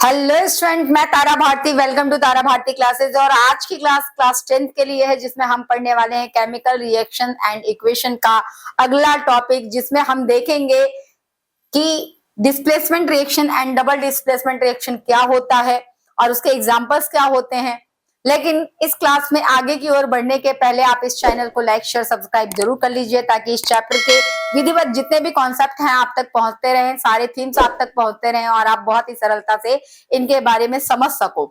Hello student, मैं Tara Bharati. Welcome to Tara Bharati classes. और आज की क्लास 10th के लिए है, जिसमें हम पढ़ने वाले हैं केमिकल रिएक्शन एंड इक्वेशन का अगला टॉपिक, जिसमें हम देखेंगे कि displacement reaction and double displacement reaction क्या होता है और उसके एग्जांपल्स क्या होते हैं। लेकिन इस क्लास में आगे की ओर बढ़ने के पहले आप इस चैनल को लाइक शेयर सब्सक्राइब जरूर कर लीजिए, ताकि इस चैप्टर के विधिवत जितने भी कॉन्सेप्ट हैं आप तक पहुंचते रहें, सारे थीम्स आप तक पहुंचते रहें और आप बहुत ही सरलता से इनके बारे में समझ सको।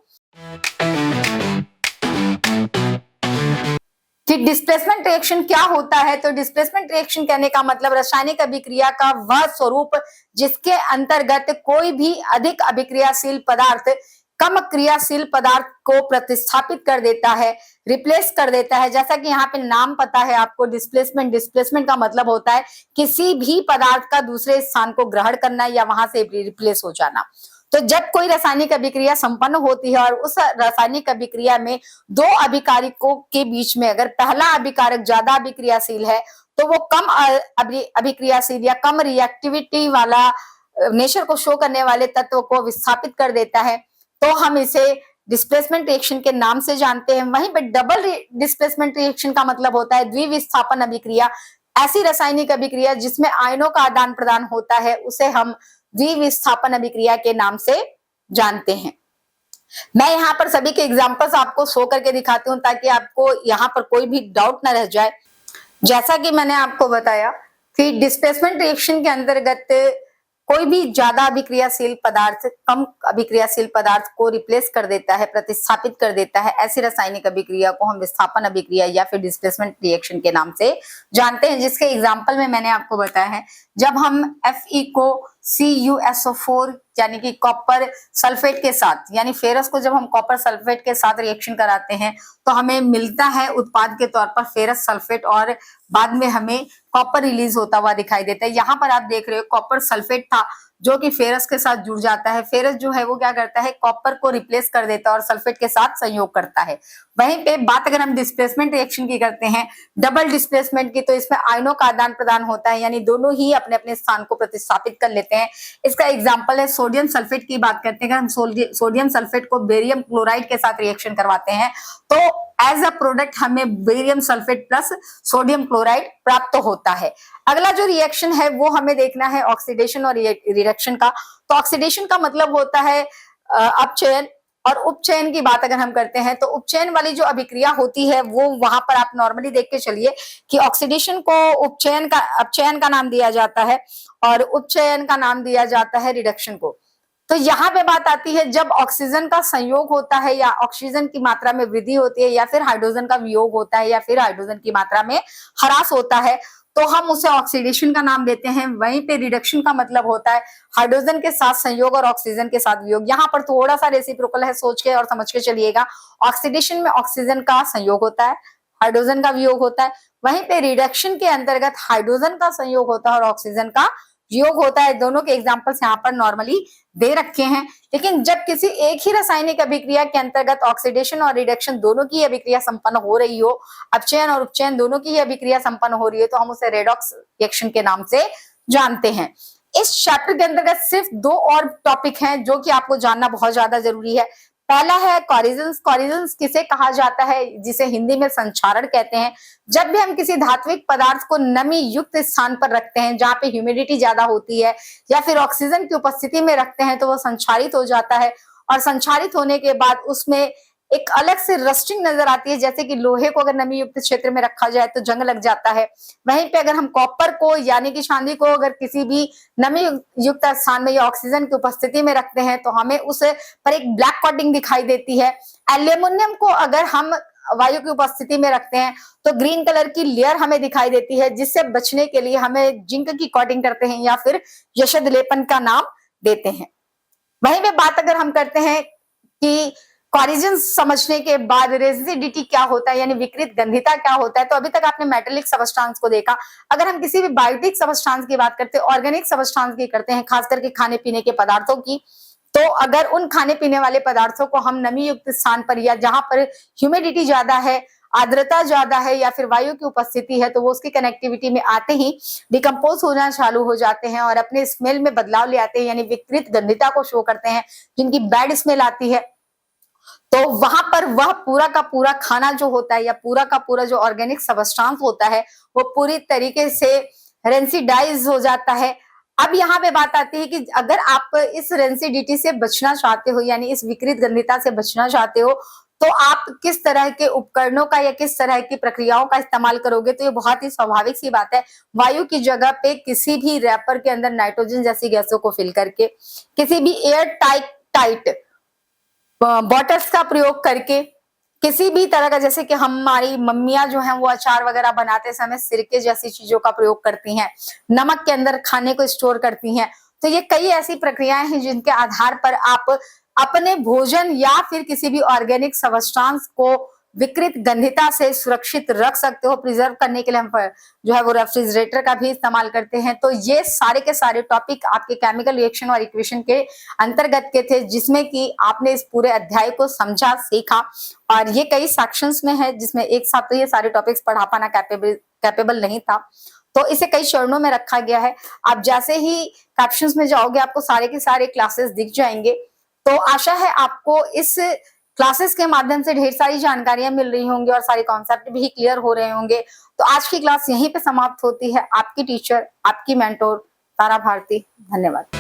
कि डिस्प्लेसमेंट रिएक्शन क्या होता है, तो डिस्प्लेसमेंट रिएक्शन कहने का मतलब रासायनिक अभिक्रिया का वह स्वरूप जिसके अंतर्गत कोई भी अधिक अभिक्रियाशील पदार्थ कम क्रियाशील पदार्थ को प्रतिस्थापित कर देता है, रिप्लेस कर देता है। जैसा कि यहाँ पे नाम पता है आपको, डिस्प्लेसमेंट डिस्प्लेसमेंट का मतलब होता है किसी भी पदार्थ का दूसरे स्थान को ग्रहण करना या वहां से रिप्लेस हो जाना। तो जब कोई रासायनिक अभिक्रिया संपन्न होती है और उस रासायनिक अभिक्रिया में दो अभिकारकों के बीच में अगर पहला अभिकारक ज्यादा अभिक्रियाशील है, तो वो कम अभिक्रियाशील या कम रिएक्टिविटी वाला नेचर को शो करने वाले तत्व को विस्थापित कर देता है, तो हम इसे डिस्प्लेसमेंट रिएक्शन के नाम से जानते हैं। वहीं पे डबल डिस्प्लेसमेंट रिएक्शन का मतलब होता है द्विविस्थापन अभिक्रिया। ऐसी रासायनिक अभिक्रिया जिसमें आयनों का आदान प्रदान होता है, उसे हम द्विविस्थापन अभिक्रिया के नाम से जानते हैं। मैं यहाँ पर सभी के एग्जांपल्स आपको शो करके दिखाती हूँ, ताकि आपको यहाँ पर कोई भी डाउट ना रह जाए। जैसा कि मैंने आपको बताया कि डिस्प्लेसमेंट रिएक्शन के अंतर्गत कोई भी ज्यादा अभिक्रियाशील पदार्थ कम अभिक्रियाशील पदार्थ को रिप्लेस कर देता है, प्रतिस्थापित कर देता है। ऐसी रासायनिक अभिक्रिया को हम विस्थापन अभिक्रिया या फिर डिस्प्लेसमेंट रिएक्शन के नाम से जानते हैं, जिसके एग्जाम्पल में मैंने आपको बताया है। जब हम Fe को CuSO4 यानी कि कॉपर सल्फेट के साथ, यानी फेरस को जब हम कॉपर सल्फेट के साथ रिएक्शन कराते हैं, तो हमें मिलता है उत्पाद के तौर पर फेरस सल्फेट और बाद में हमें कॉपर रिलीज होता हुआ दिखाई देता है। यहाँ पर आप देख रहे हो कॉपर सल्फेट था जो कि फेरस के साथ जुड़ जाता है। फेरस जो है वो क्या करता है, कॉपर को रिप्लेस कर देता है और सल्फेट के साथ संयोग करता है। वहीं पे बात अगर हम डिस्प्लेसमेंट रिएक्शन की करते हैं, डबल डिस्प्लेसमेंट की, तो इसमें आयनों का आदान प्रदान होता है, यानी दोनों ही अपने अपने स्थान को प्रतिस्थापित कर लेते हैं। इसका एग्जाम्पल है सोडियम सल्फेट की बात करते हैं। अगर हम सोडियम सल्फेट को बेरियम क्लोराइड के साथ रिएक्शन करवाते हैं, तो एज अ प्रोडक्ट हमें barium sulphate plus sodium chloride प्राप्त होता है। अगला जो रिएक्शन है वो हमें देखना है ऑक्सीडेशन और रिडक्शन का। तो ऑक्सीडेशन का मतलब होता है अपचयन, और उपचयन की बात अगर हम करते हैं, तो उपचयन वाली जो अभिक्रिया होती है वो वहां पर आप नॉर्मली देख के चलिए कि ऑक्सीडेशन को अपचयन का नाम दिया जाता है और उपचयन का नाम दिया जाता है रिडक्शन को। तो यहाँ पे बात आती है जब ऑक्सीजन का संयोग होता है या ऑक्सीजन की मात्रा में वृद्धि होती है या फिर हाइड्रोजन का वियोग होता है या फिर हाइड्रोजन की मात्रा में ह्रास होता है, तो हम उसे ऑक्सीडेशन का नाम देते हैं। वहीं पे रिडक्शन का मतलब होता है हाइड्रोजन के साथ संयोग और ऑक्सीजन के साथ वियोग। यहाँ पर थोड़ा सा रेसिप्रोकल है, सोच के और समझ के चलिएगा। ऑक्सीडेशन में ऑक्सीजन का संयोग होता है, हाइड्रोजन का वियोग होता है। वहीं पे रिडक्शन के अंतर्गत हाइड्रोजन का संयोग होता है और ऑक्सीजन का वियोग होता है। दोनों के एग्जाम्पल्स यहाँ पर नॉर्मली दे रखे हैं। लेकिन जब किसी एक ही रासायनिक अभिक्रिया के अंतर्गत ऑक्सीडेशन और रिडक्शन दोनों की अभिक्रिया संपन्न हो रही हो, अपचयन और उपचयन दोनों की अभिक्रिया संपन्न हो रही है, तो हम उसे रेडॉक्स रिएक्शन के नाम से जानते हैं। इस चैप्टर के अंतर्गत सिर्फ दो और टॉपिक हैं जो कि आपको जानना बहुत ज्यादा जरूरी है। पहला है कॉरिजन्स। कॉरिजन्स किसे कहा जाता है, जिसे हिंदी में संक्षारण कहते हैं। जब भी हम किसी धात्विक पदार्थ को नमी युक्त स्थान पर रखते हैं जहां पे ह्यूमिडिटी ज्यादा होती है या फिर ऑक्सीजन की उपस्थिति में रखते हैं, तो वो संक्षारित हो जाता है और संक्षारित होने के बाद उसमें एक अलग से रस्टिंग नजर आती है। जैसे कि लोहे को अगर नमी युक्त क्षेत्र में रखा जाए तो जंग लग जाता है। वहीं पे अगर हम कॉपर को यानी कि चांदी को अगर किसी भी नमी युक्त स्थान में या ऑक्सीजन की उपस्थिति में रखते हैं, तो हमें उस पर एक ब्लैक कोटिंग दिखाई देती है। एल्यूमिनियम को अगर हम वायु की उपस्थिति में रखते हैं, तो ग्रीन कलर की लेयर हमें दिखाई देती है, जिससे बचने के लिए हमें जिंक की कोटिंग करते हैं या फिर यशद लेपन का नाम देते हैं। वहीं पे बात अगर हम करते हैं कि कॉरिजन्स समझने के बाद रेजिडिटी क्या होता है, यानी विकृत गंधिता क्या होता है, तो अभी तक आपने मेटेलिक सबस्टांस को देखा। अगर हम किसी भी बायोटिक सबस्टांस की बात करते हैं, ऑर्गेनिक सबस्टांस की करते हैं, खास करके खाने पीने के पदार्थों की, तो अगर उन खाने पीने वाले पदार्थों को हम नमी युक्त स्थान पर या जहां पर ह्यूमिडिटी ज्यादा है, आर्द्रता ज्यादा है या फिर वायु की उपस्थिति है तो वो उसकी कनेक्टिविटी में आते ही डिकम्पोज होना चालू हो जाते हैं और अपने स्मेल में बदलाव ले आते हैं, यानी विकृत गंधिता को शो करते हैं, जिनकी बैड स्मेल आती है। तो वहां पर वह पूरा का पूरा खाना जो होता है या पूरा का पूरा जो ऑर्गेनिक सबस्टांस होता है वो पूरी तरीके से रेंसिडाइज हो जाता है। अब यहाँ पे बात आती है कि अगर आप इस रेंसिडिटी से बचना चाहते हो, यानी इस विकृत गंधिता से बचना चाहते हो, तो आप किस तरह के उपकरणों का या किस तरह की प्रक्रियाओं का इस्तेमाल करोगे। तो ये बहुत ही स्वाभाविक सी बात है, वायु की जगह पे किसी भी रैपर के अंदर नाइट्रोजन जैसी गैसों को फिल करके, किसी भी एयर टाइट बॉटल्स का प्रयोग करके, किसी भी तरह का, जैसे कि हमारी मम्मियां जो हैं वो अचार वगैरह बनाते समय सिरके जैसी चीजों का प्रयोग करती हैं, नमक के अंदर खाने को स्टोर करती हैं। तो ये कई ऐसी प्रक्रियाएं हैं जिनके आधार पर आप अपने भोजन या फिर किसी भी ऑर्गेनिक सबस्टांस को विकृत गंधिता से सुरक्षित रख सकते हो। प्रिजर्व करने के लिए हम जो है वो रेफ्रिजरेटर का भी इस्तेमाल करते हैं। तो ये सारे के सारे टॉपिक आपके केमिकल रिएक्शन और इक्वेशन के अंतर्गत के थे, जिसमें कि आपने इस पूरे अध्याय को समझा, सीखा, और ये कई सेक्शंस में है, जिसमें एक साथ तो ये सारे टॉपिक्स पढ़ा पाना कैपेबल नहीं था, तो इसे कई चरणों में रखा गया है। आप जैसे ही कैप्शंस में जाओगे आपको सारे के सारे क्लासेस दिख जाएंगे। तो आशा है आपको इस क्लासेस के माध्यम से ढेर सारी जानकारियां मिल रही होंगी और सारे कॉन्सेप्ट भी क्लियर हो रहे होंगे। तो आज की क्लास यहीं पे समाप्त होती है। आपकी टीचर, आपकी मेंटोर तारा भारती। धन्यवाद।